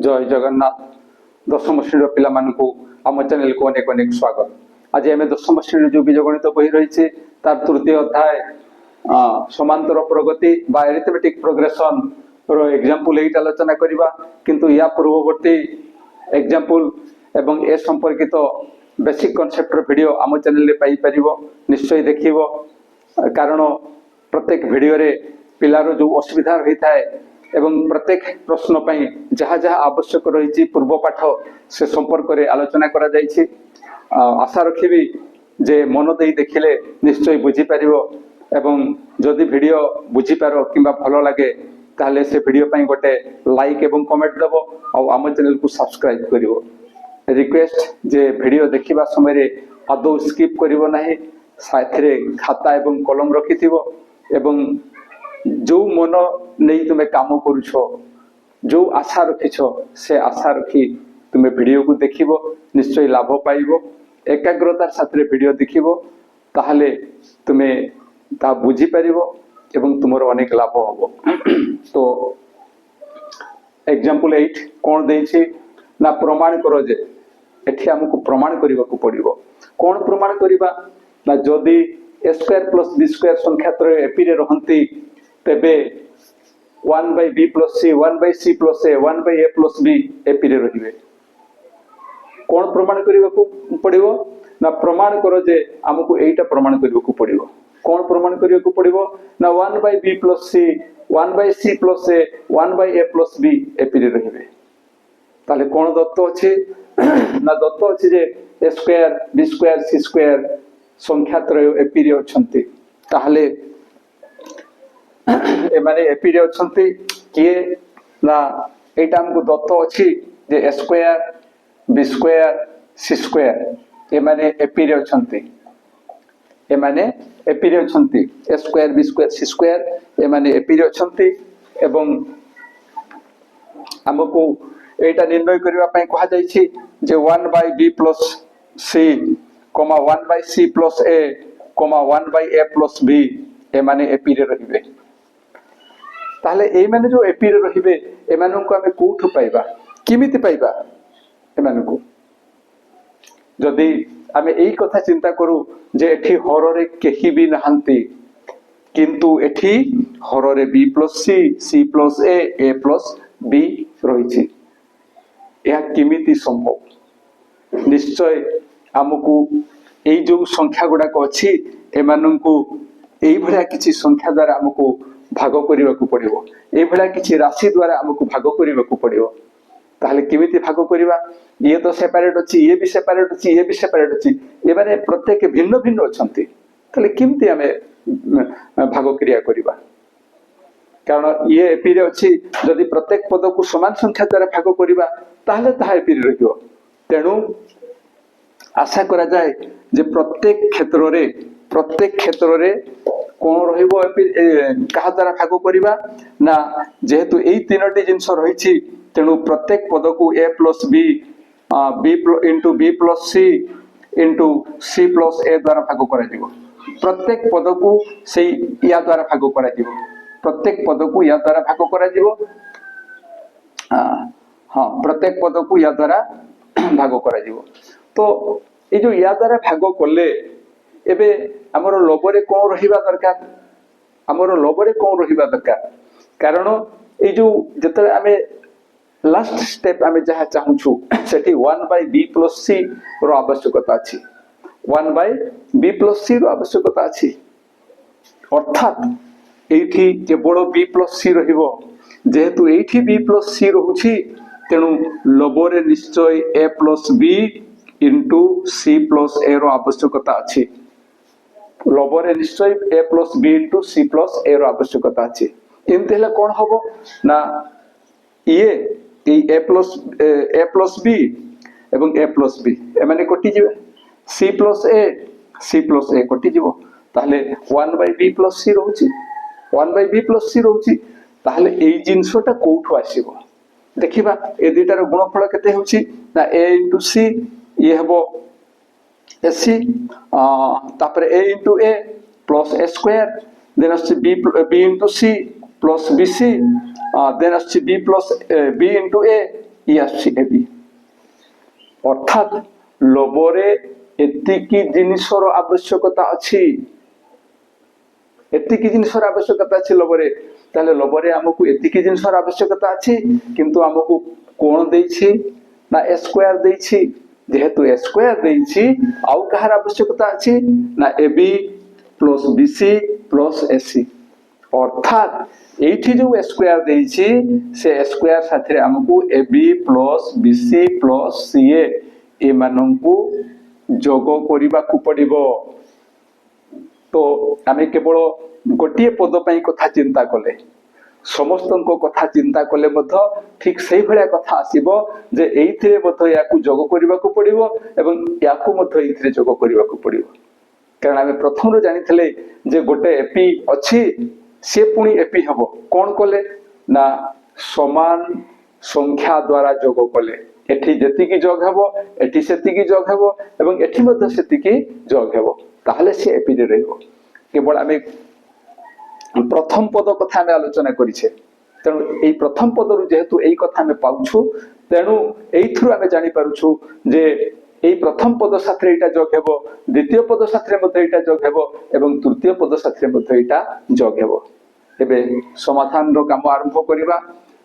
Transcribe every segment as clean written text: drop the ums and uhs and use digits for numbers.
जय जगन्नाथ दशम श्रेणी पिला आम चैनल को अनेक अनेक स्वागत। आज आम दशम श्रेणी जो बीजगणित बही रही तार तृतीय अध्याय समांतर प्रगति बा एरिथमेटिक प्रोग्रेशन रो एग्जांपल एट आलोचना करबा। किंतु या पूर्ववर्ती एग्जांपल एवं ए संपर्कित बेसिक कॉन्सेप्ट वीडियो आम चैनल रे पाई परिबो, निश्चय देखिबो। कारण प्रत्येक वीडियो रे पिलारो जो असुविधा रही थाए एवं प्रत्येक प्रश्न पई जहाँ जहाँ आवश्यक रही पूर्व पाठ से संपर्क में आलोचना करा जायछि। आशा रखिबी जे मन देई देखिले निश्चय बुझी पारिबो एवं जदि वीडियो बुझी पारो किंबा भलो लागे ताहले से वीडियो पई गोटे लाइक एवं कमेंट देबो और आम चैनल को सब्सक्राइब करिवो। रिक्वेस्ट जे वीडियो देखिबा समय रे आदौ स्किप करिवो नाही, साथरे खाता एवं कलम रखिथिबो एवं जो मन नहीं तुम्हें काम करुछ, जो आशा रखिछ से आशा रखी तुम्हें वीडियो को देखिबो, निश्चय लाभ पाइबो। एकाग्रतार साथ वीडियो देखिबो ताहले तुम्हें ता बुझी पारिबो एवं तुमर अनेक लाभ हबो। तो एग्जांपल 8 कोन देछि ना प्रमाण करो जे एठी हमको प्रमाण करबा को पड़िबो। कोन प्रमाण करबा ना जदी a square plus b square संख्या त्र एपी रे रहंती तेबे 1 by b plus c 1 by c plus a 1 by a plus b AP रे रहिबे। कोन प्रमाण करबा को पड़िबो ना प्रमाण करो जे हमको एटा प्रमाण करबा को पड़िबो। कोन प्रमाण करबा को पड़िबो ना 1 by b plus c 1 by c plus a 1 by a plus b AP रे रहिबे। ताले कोन दत्त अछि ना दत्त अछि जे a square b square c square संख्या त्रय एपी रे अछंती। ताहले एमाने एपी रे अछंती किए ना एटा हमको दत्त अछि जे a square b square c square एमाने एपी रे अछंती। एमाने एपी रे अछंती a square b square c square एमाने एपी रे अछंती एवं हमको एटा निर्णय करबा पई कहा जाय छी जे 1 by b plus c 1 by c plus a 1 by a plus b एमाने एपी रे रहिबे। ताहले एई माने जो एपी रे रहिबे एमाननको हमें कोठु पाइबा, किमिति पाइबा एमाननको। जदि हमें एई कथा चिंता करू जे एठी हर रे केही भी नहंती किंतु एठी हर रे b plus c c plus a plus b रहिछि, या किमिति संभव? निश्चय हमकु एई जो संख्या गुडा को अछि एमाननको एई भलिया किछि संख्या द्वारा हमकु भाग करबा को पड़िबो, एई भलिया किछि राशि द्वारा हमकु भाग करबा को पड़िबो। ताहले किमिति भाग करबा? ये तो सेपरेट अछि, ये भी सेपरेट अछि, ये भी सेपरेट अछि, ए माने प्रत्येक भिन्न भिन्न अछंती। ताहले किमिति हमें भाग क्रिया करबा? कारण ये एपी रे अछि, जदि प्रत्येक पद को समान संख्या द्वारा भाग करबा ताहले ताहा एपी रे रहिबो। तेनु आशा करा जाय जे प्रत्येक क्षेत्र रे कोन रहिबो एपी कहा द्वारा भाग करबा ना जेहेतु एई तीनोटी जिंस रहिछि तेनु प्रत्येक पद को a plus b into b plus c into c plus a द्वारा भाग करा जिवो। प्रत्येक पद को सेई या द्वारा भाग करा जिवो, प्रत्येक पद को या द्वारा भाग करा जिवो। हां प्रत्येक पद को या द्वारा भाग करा जिवो। तो ए जो या द्वारा भाग करले एबे हमर लोभरे कोन रहिबा दरकार, हमर लोभरे कोन रहिबा दरकार? कारण ए जो जतले हमें लास्ट स्टेप हमें जहा चाहू छु सेठी 1 by b plus c रो आवश्यकता अछि, 1 by b plus c रो आवश्यकता अछि। अर्थात एठी केवल b plus c रहिबो, जेहेतु एठी b plus c रहुछि तेनु लोभरे निश्चय a plus b into c plus a रो आवश्यकता अछि। लोभरे निश्चय a plus b into c plus a रो आवश्यकता अछि। एमते हला कोन हबो ना ये a plus b एवं a plus b एमाने कटि जिवे, c plus a कटि जिवो। ताहले 1 by b plus c रहउछि, 1 by b plus c रहउछि। ताहले एई जिंसटा कोठु आसीबो देखिबा। ए दुटार गुणफल केते होछि ना a into c ये हबो ac तापर a into a plus a square then as b into c plus bc then as b plus b into a ই আসছে AB অর্থাৎ লোভরে এতিকি জিনিসর আবশ্যকতা আছে এতিকি জিনিসর আবশ্যকতা আছে লোভরে তাহলে লোভরে আমাকে এতিকি জিনিসর আবশ্যকতা আছে কিন্তু আমাকে কোণ দেইছি না এ স্কয়ার দেইছি যেহেতু এ স্কয়ার দেইছি আউ কাহার আবশ্যকতা আছে না ab plus BC plus ac অর্থাৎ এইটি যে স্কয়ার দেইছি সে স্কয়ার সাথে আমাকে ab plus BC plus ca এমানଙ୍କୁ যোগ করিବାକୁ পড়িব তো আমি কেবল গোটিয়ে পদ পাই কথা চিন্তা কলে সমস্তଙ୍କ কথা চিন্তা কলে মধ্য ঠিক সেই ভଳିଆ কথা আসিব যে এইথিরে মধ্য ইয়াকু যোগ করিବାକୁ পড়িব এবং ইয়াকু মধ্য এইথিরে যোগ করিବାକୁ পড়িব কারণ আমি প্রথমରୁ জানিଥିଲେ যে গোটে এপি ଅଛି সে পুনি এপি হব কোন কলে না সমান সংখ্যা দ্বারা যোগ কলে এটি যেতিকি যোগ হব এটি সেতিকি যোগ হব এবং এটি মধ্য সেতিকি যোগ হব তাহলে সে এপি রে রহিব কেবল আমি প্রথম পদ কথা আমি আলোচনা করিছে তেণু এই প্রথম পদরু যেহেতু এই কথা আমি পাউছু তেণু এইথরু আমি জানি পারুছু যে এই প্রথম পদ সাথে এটা যোগ হব দ্বিতীয় পদ সাথে মধ্যে এটা যোগ হব এবং তৃতীয় পদ সাথে মধ্যে এটা যোগ হব এবে সমাধানর কাম আরম্ভ করিবা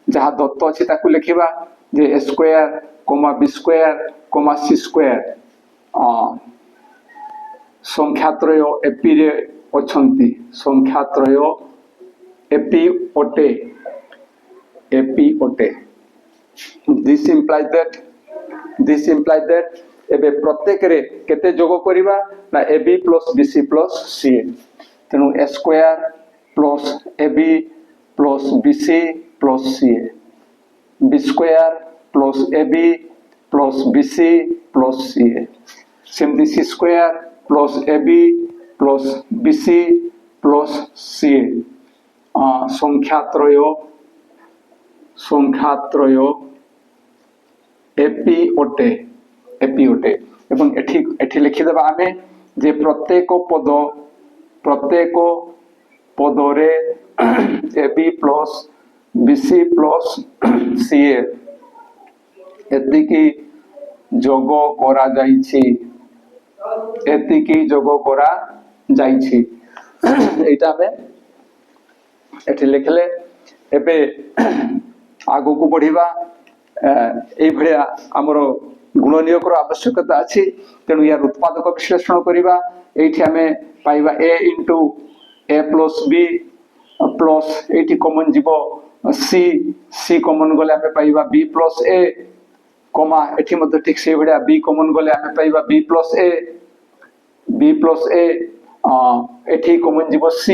যাহা দত্ত আছে তাকু লিখিবা যে a square comma b square comma c square সংখ্যাত্রয় এপি রে অছন্তি সংখ্যাত্রয় এপি ওটে this implies that এবে প্রত্যেক রে কেতে যোগ করিবা না ab plus bc plus ca তেনু a square plus ab plus bc plus ca b square plus ab plus bc plus ca সেমতি c square plus ab plus bc plus ca সংখ্যাত্রয় এপি ওটে এবং এটি লিখিদেবা আমি যে প্রত্যেক পদরে ab plus BC plus ca এতিকি যোগ করা যাইছি এইটা আমি এটি লিখলে এবে আগুকু বঢ়িবা এই ভଳିଆ ଆମର গুণনীয়কর আবশ্যকতা আছে তেণু ইয়ার উৎপাদক বিশ্লেষণ করিবা এইটি আমি পাইবা a into a plus b plus eighty common ଯିବ c কমন গলে আমি পাইবা b প্লস a কমা এটি মধ্যে ঠিক সেই ভଳିଆ b কমন গলে আমি পাইবা b প্লস a এটি কমন ଯିବ c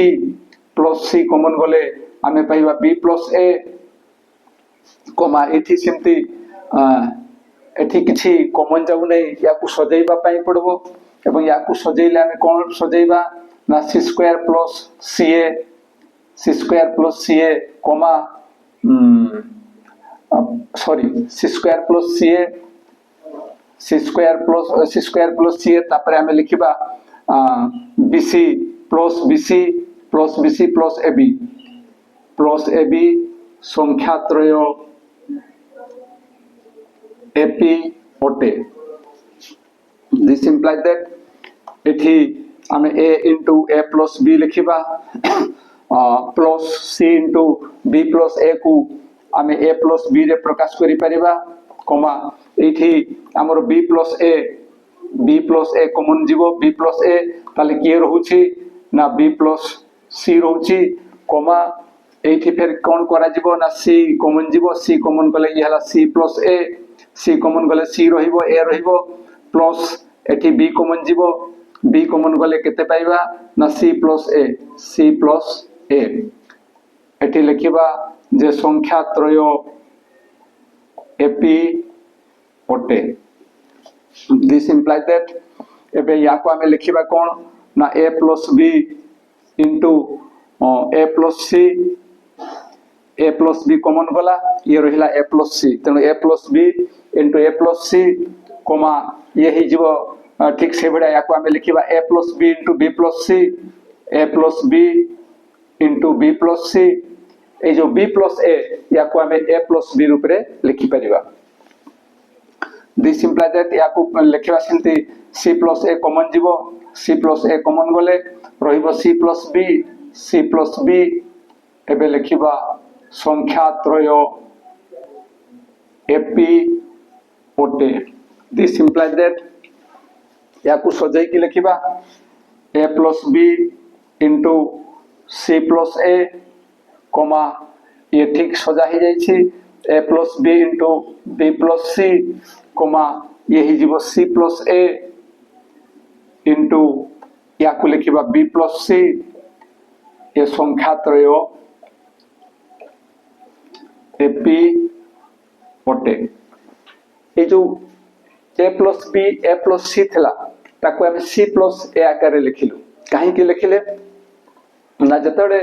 প্লস c কমন গলে আমি পাইবা b প্লস a কমা এটি সেমতি এটি কিছু কমন যাও নাই ইয়াকু সজাইবা পাই পড়ব এবং ইয়াকু সজাইলে আমি কোন সজাইবা না c square plus ca comma c square plus ca তারপরে আমি লিখিবা bc plus bc plus ab সংখ্যাত্রয় এপি ওটে this implies that এটি আমি a into a plus b লিখিবা plus c into b plus a কু আমি a plus b রে প্রকাশ করি পারিবা কমা এইটি আমার b plus a কমন যাব b plus a তাহলে কি রহুছি না b plus c রহুছি কমা এইটি ফের কোন করা যাব না c কমন যাব c কমন গলে ই হলা c plus a c common গলে c রহিব a রহিব প্লাস এটি b কমন যাব b কমন গলে কেতে পাইবা না c plus a এটি লিখিবা যে সংখ্যাত্রয় এপি ওটে this implies that এবে ইয়াকু আমি লিখিবা কোন না a plus b into a plus b common গলা ইয়ে রহিলা a plus c তেণু a plus b into a plus c কমা ইয়ে হি যাব ঠিক সেই ভড়া ইয়াকু আমি লিখিবা a plus b into b plus c a plus b into b plus c এই যে b plus a ইয়াকু আমি a plus b রূপে লিখি পারিবা दिस इंप्लाय दैट या को लिखिबा सेंती c प्लस a कॉमन जीवो c प्लस a कॉमन गले रहिबो c प्लस b एबे लिखिबा संख्या त्रय एपी ओटे दिस इंप्लाय दैट या को सजाई की लिखिबा a plus b into c plus a कमा ये ठीक सजा ही जाई छी a plus b into b plus c कमा ये ही जीवो c प्लस a इंटू या को लिखिबा b प्लस c ये संख्या त्रय एपी ओटे ये जो a plus b a plus c थिला ताको हम c प्लस a आकार लिखिलु काहे के लिखिले ना जतडे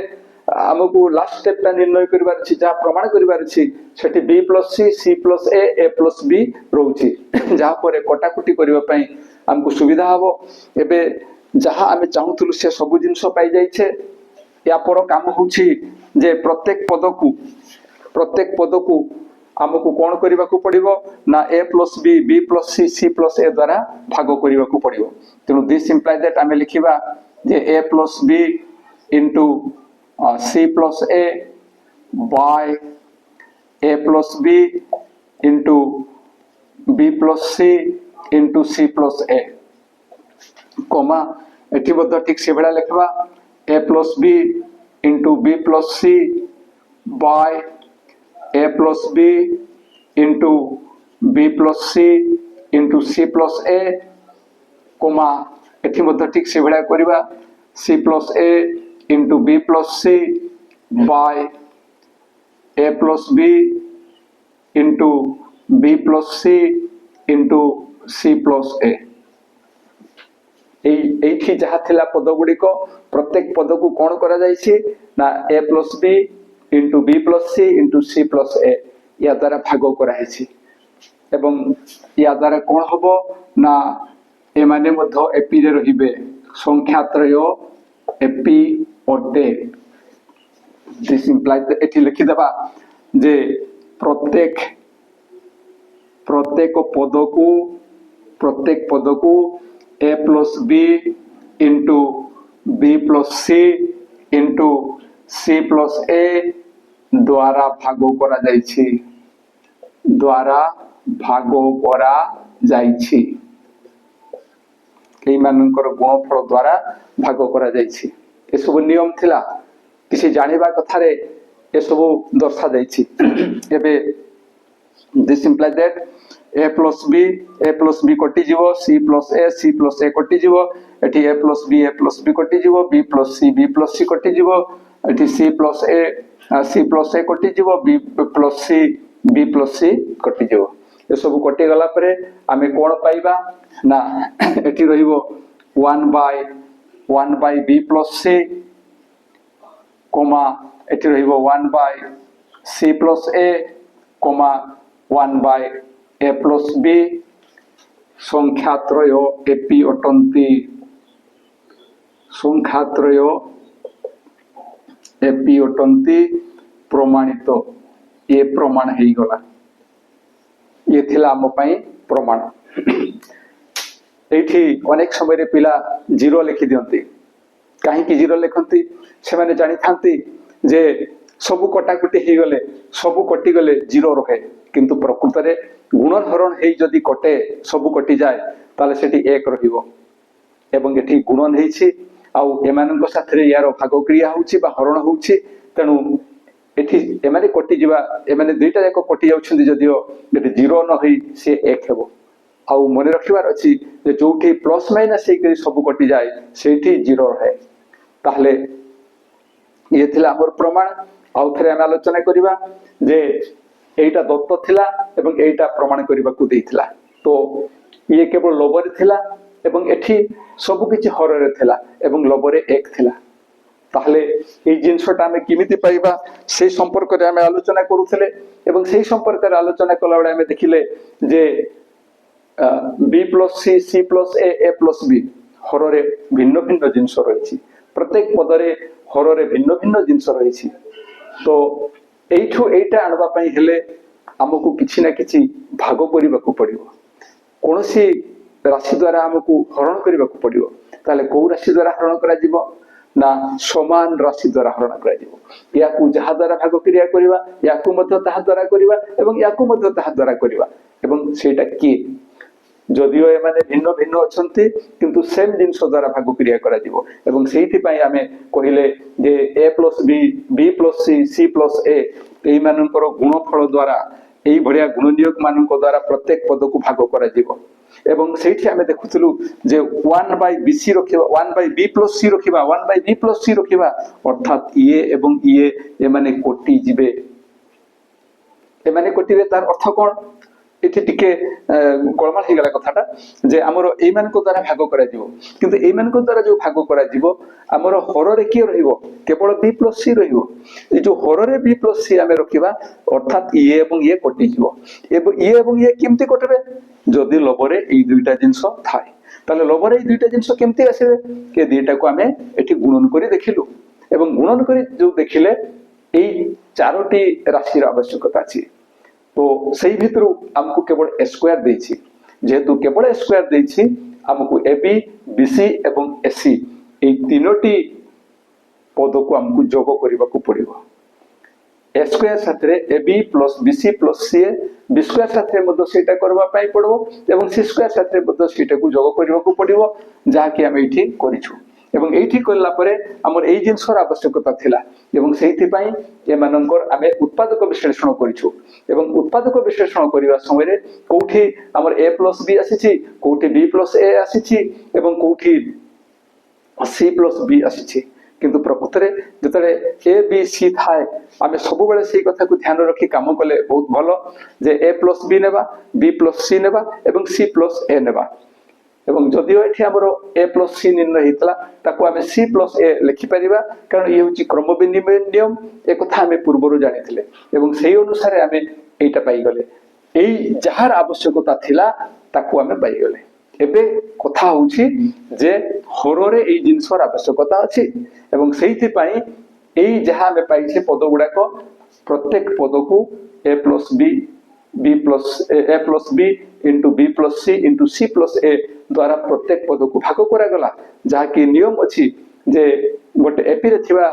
हमको लास्ट स्टेप ता निर्णय करबार छी जा प्रमाण करबार छी सेठी b plus c c plus a plus b रहउची जा परे कटाकुटी करबा पई हमको सुविधा हबो एबे जहा हमें चाहूतलु से सब जिंस पाई जाई छे या पर काम होची जे प्रत्येक पद को हमको कोन करबा को पड़िबो ना a plus b b plus c c plus a द्वारा भाग करबा को पड़िबो तेनु दिस इंप्लाय दैट हमें लिखिबा जे a plus b into c plus a by a plus b into b plus c into c plus a comma एठी बद ठीक से बडा लिखबा a plus b into b plus c by a plus b into b plus c into c plus a comma एठी बद ठीक से बडा करबा c plus a into b plus c by a plus b into b plus c into c plus a एठी जहा थिला पद गुडी को प्रत्येक पद को कोन करा जाय छी ना a plus b into b plus c into c plus a या द्वारा भाग करा है छी एवं या द्वारा कोन हबो ना ए माने मध्य एपी रे रहिबे संख्या त्रय एपी ओटे दिस इंप्लाय एठी लिखि देबा जे प्रत्येक पद को a plus b into b plus c into c plus a द्वारा भाग करा जायछि कई मानकर गुणफल द्वारा भाग करा जायछि ए सब नियम थिला किसी जानिबा कथारे ए सब दर्शा जायछि एबे this imply that a plus b कटि जीवो c plus a कटि जीवो एठी a plus b कटि जीवो b plus c कटि जीवो एठी c plus a कटि जीवो b plus c कटि जीवो ए सब कटि गला परे आमे कोन पाइबा ना एठी रहिबो 1 by b plus c comma एठी रहिबो 1 by c plus a comma 1 by a plus b संख्या त्रय एपी अटंती प्रमाणित ये प्रमाण हेई गला ये थिला हम पई प्रमाण एठी अनेक समय रे पिला जीरो लिखि दियंती काहे कि जीरो लिखंती से माने जानि थांती जे सब कटाकुटी हे गले सब कटि गले जीरो रहे किंतु प्रकृत रे गुणन हरण हे जदी कटे सब कटि जाय ताले सेठी एक रहिबो एवं एठी गुणन हेछि आउ एमानन को साथरे यार भाग क्रिया होछि बा हरण होछि तनु एठी एमाने कटि जिबा एमाने दुईटा जाक कटि जाउछन्ती जदियो एठी जीरो न होई से एक हेबो आउ मने रखिबार अछि जे जोठी प्लस माइनस हे करी सब कटि जाय सेठी जीरो रहे ताहले ये थिला हमर प्रमाण आउ थरे हम आलोचना करिबा जे एटा दत्त थिला एवं एटा प्रमाण करबा को देथिला तो ये केवल लबरे थिला एवं एठी सब किछि हररे थिला एवं लबरे एक थिला ताहले ए जिंसटा हमें किमिति पाइबा से संपर्क रे हमें आलोचना करूथिले एवं से संपर्क रे आलोचना कला बडा हमें देखिले जे b plus c plus a plus b हररे भिन्न भिन्न जिंस रहिछि प्रत्येक पदरे हररे भिन्न भिन्न जिंस रहिछि तो एठो एटा आनबा पई हेले हमकु किछि ना किछि भाग करिबा को पड़िबो କୌଣସି ରାଶି ଦ୍ୱାରା ଆମକୁ ହରଣ କରିବାକୁ ପଡିବ, ତାହେଲେ କୋଉ ରାଶି ଦ୍ୱାରା ହରଣ କରାଯିବ ନା ସମାନ ରାଶି ଦ୍ୱାରା ହରଣ କରାଯିବ। ୟାକୁ ଯାହା ଦ୍ୱାରା ଭାଗ କ୍ରିୟା କରିବା, ୟାକୁ ମଧ୍ୟ ତାହା ଦ୍ୱାରା କରିବା ଏବଂ ୟାକୁ ମଧ୍ୟ ତାହା ଦ୍ୱାରା କରିବା। ଏବଂ ସେଇଟା କିଏ? যদিও এমানে ভিন্ন ভিন্ন অছন্তি কিন্তু সেম জিনিস দ্বারা ভাগ ক্রিয়া করা যাব। এবং সেইথিপাই আমি কহিলে যে a plus b b plus c c plus a এই মানଙ୍କର গুণফল দ্বারা এই ভଳିଆ গুণনীয়ক ମାନଙ୍କ দ্বারা প্রত্যেক পদକୁ ভাগ করা যাব। এবং সেইଠି আমি দেখুଥିଲୁ যে 1/bc রখিবা 1/b plus c রখিবা 1/b plus c রখিবা অর্থাৎ ইয়ে এবং ইয়ে এমানে কোটি ଯିବେ। এমানে কোটিবে তার অর্থ কোন? এটি টিকে গোলমাল হয়ে গেল কথাটা যে আমার এইমানক দ্বারা ভাগ করা যাব, কিন্তু এইমানক দ্বারা যে ভাগ করা যাব আমার হররে কি রহিব? কেবল বি প্লস সি রহিব। এই যে হররে বি প্লস সি আমি রখিবা অর্থাৎ ইয়ে এবং ইয়ে কটি যাব। এবং ইয়ে এবং ইয়ে কেমতি কটবে? যদি লবরে এই দুইটা জিনিস থাকে, তাহলে লবরে এই দুইটা জিনিস কেমতি আসবে? এই দুইটাকে আমি এটি গুণন করে দেখিলু এবং গুণন করে যে দেখিলে এই চারটি রাশির আবশ্যকতা আছে। তো সেই ভিতর আমকু কেবল এ স্কয়ার দিয়েছি, যেহেতু কেবল এ স্কয়ার দিয়েছি আমকু এবি বিসি এবং এসি এই তিনটি পদকু আমকু যোগ করিবাকু পড়িব। এ স্কয়ার সাথে AB plus BC plus C B square সাথে মধ্যে সেটা করবা পাই পড়ব এবং সি স্কয়ার সাথে মধ্যে সেটাকু যোগ করিবাকু পড়িব, যাহা কি আমি এটি করিছু। এবং এইটি করলা পরে আমার এই জিনিসর আবশ্যকতা ଥିଲା এবং সেইথিপাই এমানଙ୍କର আমি উৎপাদক বিশ্লেষণ করিছু। এবং উৎপাদক বিশ্লেষণ করিবা সময়ে কোউঠি আমার a plus b আসিছি, কোউঠি b plus a আসিছি এবং কোউঠি c প্লস b আসিছি। কিন্তু প্রকৃতরে যেতবে a b c থাকে আমি সবুবেলে সেই কথাকে ধ্যান রাখি কাম কলে বহুত ভালো যে a প্লস b নেবা, b প্লস c নেবা এবং c প্লস a নেবা। এবং যদিও এটি আমার a প্লস সি নির্ণয় হয়েছিল তাকে আমি সি প্লস এ লিখিপারিবা, কারণ ইয়ে হচ্ছে ক্রম বিনিময় নিয়ম। একথা আমি পূর্বরু জানিলে এবং সেই অনুসারে আমি এইটা পাইগলে। এই যাহার আবশ্যকতা ଥିଲା তাকে আমি পাইগলে। এবে কথা হচ্ছে যে হররে এই জিনিসর আবশ্যকতা আছে এবং সেইথিপাই এই যাহা আমি পাইছে পদ গুড়াক প্রত্যেক পদকু a plus b b plus a plus b into b plus c into c plus a দ্বারা প্রত্যেক পদকু ভাগ করা গলা, যাহাকি নিয়ম ଅଛି যে গোটে এপিরে থিবা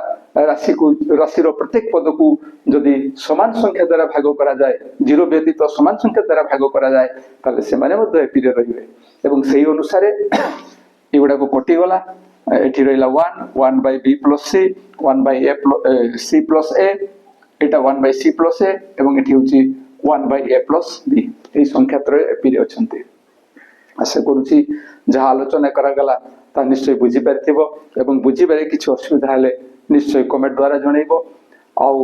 রাশির প্রত্যেক পদকু যদি সমান সংখ্যা দ্বারা ভাগ করা যায়, জিরো ব্যতীত সমান সংখ্যা দ্বারা ভাগ করা যায়, তাহলে সেমানে মধ্যে এপিরে রহিবে। এবং সেই অনুসারে এগুড়াক কটিগলা। এটি রহিলা 1/b plus c 1/a c plus a, এটা 1/c প্লস এ এবং এটি হচ্ছে 1/a প্লস বি। এই সংখ্যা ত্রয় এপিরে অছন্তি। আশা করুছি যাহা আলোচনা করাগলা তা নিশ্চয় বুঝিপারিথিব এবং বুঝিবারে কিছু অসুবিধা হলে নিশ্চয় কমেন্ট দ্বারা জଣାইব। আউ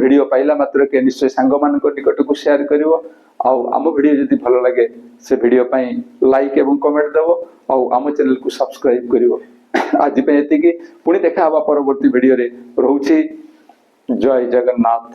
ভিডিও পাইলা মাত্রকে নিশ্চয় সাংগମାନଙ୍କ নিকটକୁ শেয়ার করিব। আউ আম ভিডিও যদি ভালো লাগে সে ভিডিও পাই লাইক এবং কমেন্ট দেব। আউ আম চ্যানেলକୁ সবস্ক্রাইব করিব। আজি পাই এতিকি, পুଣି দেখা হবা পরবর্তী ভিডিওরে। রহুছি। জয় জগন্নাথ।